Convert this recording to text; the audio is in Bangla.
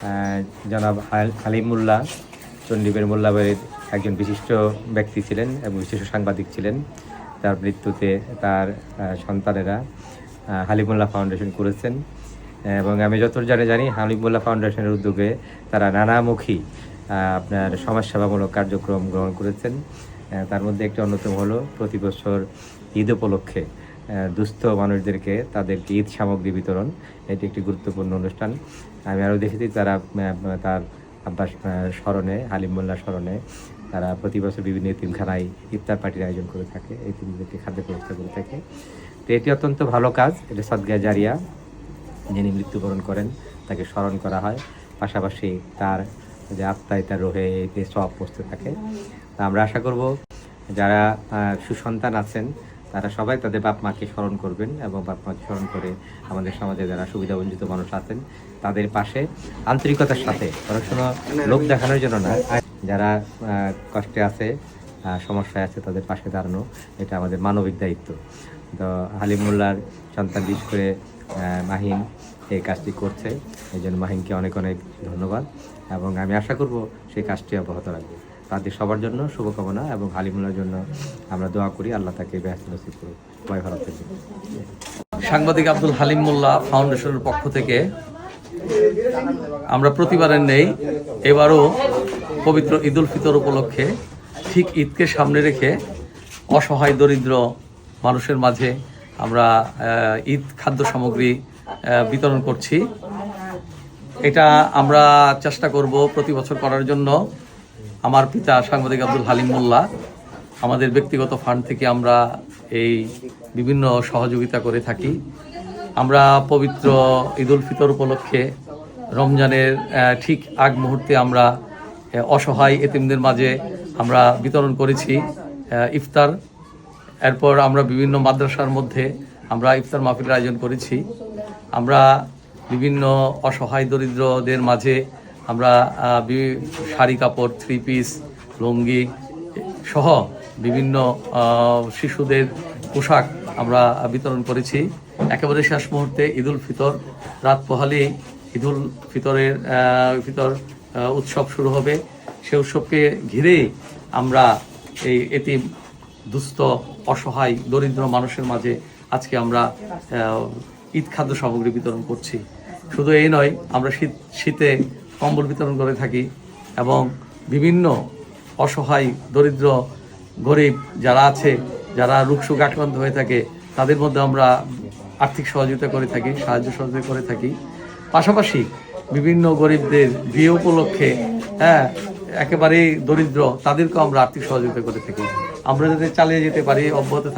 জনাব হালিমুল্লাহ চণ্ডীবের মোল্লাবাড়ির একজন বিশিষ্ট ব্যক্তি ছিলেন এবং বিশিষ্ট সাংবাদিক ছিলেন। তার মৃত্যুতে তার সন্তানেরা হালিমুল্লাহ ফাউন্ডেশন করেছেন এবং আমি যতদূর জানি হালিমুল্লাহ ফাউন্ডেশনের উদ্যোগে তারা নানামুখী আপনার সমাজসেবামূলক কার্যক্রম গ্রহণ করেছেন। তার মধ্যে একটি অন্যতম হলো প্রতি বছর ঈদ উপলক্ষে দুস্থ মানুষদেরকে তাদেরকে ঈদ সামগ্রী বিতরণ। এটি একটি গুরুত্বপূর্ণ অনুষ্ঠান। আমি আরও দেখেছি তারা তার আব্বাস স্মরণে, হালিমুল্লাহ স্মরণে তারা প্রতি বছর বিভিন্ন এতিমখানায় ইফতার পার্টির আয়োজন করে থাকে, এতিমদেরকে খাদ্যের ব্যবস্থা করে থাকে। তো এটি অত্যন্ত ভালো কাজ। এটা সদকা জারিয়া। যিনি মৃত্যুবরণ করেন তাকে স্মরণ করা হয়, পাশাপাশি তার যে আত্মায় তার রোহে এতে সওয়াব পৌঁছতে থাকে। তা আমরা আশা করব যারা সুসন্তান আছেন তারা সবাই তাদের বাপ মাকে স্মরণ করবেন এবং বাপ মাকে স্মরণ করে আমাদের সমাজে যারা সুবিধাবঞ্চিত মানুষ আছেন তাদের পাশে আন্তরিকতার সাথে, অনেক সময় লোক দেখানোর জন্য না, যারা কষ্টে আছে, সমস্যায় আছে তাদের পাশে দাঁড়ানো, এটা আমাদের মানবিক দায়িত্ব। তো হালিমুল্লাহর সন্তান বিশেষ করে মাহিন এই কাজটি করছে, এই জন্য মাহিনকে অনেক অনেক ধন্যবাদ এবং আমি আশা করব সেই কাজটি অব্যাহত রাখবে। তাদের সবার জন্য শুভকামনা এবং হালিমুল্লাহর জন্য আমরা দোয়া করি, আল্লাহ তাকে ব্যস্ত নসিব করুক। সবাই ভালো থাকবেন। সাংবাদিক আব্দুল হালিম মোল্লা ফাউন্ডেশনের পক্ষ থেকে আমরা প্রতিবারের নেই, এবারও পবিত্র ঈদ উল ফিতর উপলক্ষে ঠিক ঈদকে সামনে রেখে অসহায় দরিদ্র মানুষের মাঝে আমরা ঈদ খাদ্য সামগ্রী বিতরণ করছি। এটা আমরা চেষ্টা করব প্রতি বছর করার জন্য। আমার পিতা সাংবাদিক আব্দুল হালিম মোল্লা, আমাদের ব্যক্তিগত ফান্ড থেকে আমরা এই বিভিন্ন সহযোগিতা করে থাকি। আমরা পবিত্র ঈদ উল ফিতর উপলক্ষে রমজানের ঠিক আগ মুহূর্তে আমরা অসহায় এতিমদের মাঝে আমরা বিতরণ করেছি ইফতার। এরপর আমরা বিভিন্ন মাদ্রাসার মধ্যে আমরা ইফতার মাহফিলের আয়োজন করেছি। আমরা বিভিন্ন অসহায় দরিদ্রদের মাঝে আমরা শাড়ি কাপড়, 3 পিস, লুঙ্গি সহ বিভিন্ন শিশুদের পোশাক আমরা বিতরণ করেছি। একেবারে শেষ মুহূর্তে ঈদ উল ফিতর রাত পোহালে ঈদ উল ফিতর উৎসব শুরু হবে। সে উৎসবকে ঘিরে আমরা এই এতিম, দুস্থ, অসহায় দরিদ্র মানুষের মাঝে আজকে আমরা ঈদ খাদ্য সামগ্রী বিতরণ করছি। শুধু এই নয়, আমরা শীতে কম্বল বিতরণ করে থাকি এবং বিভিন্ন অসহায় দরিদ্র গরিব যারা আছে, যারা রোগশোক আক্রান্ত হয়ে থাকে তাদের মধ্যে আমরা আর্থিক সহযোগিতা করে থাকি, সাহায্য সহযোগিতা করে থাকি। পাশাপাশি বিভিন্ন গরিবদের বিয়ে উপলক্ষে একেবারেই দরিদ্র তাদেরকেও আমরা আর্থিক সহযোগিতা করে থাকি। আমরা যাতে চালিয়ে যেতে পারি, অব্যাহত থাকি।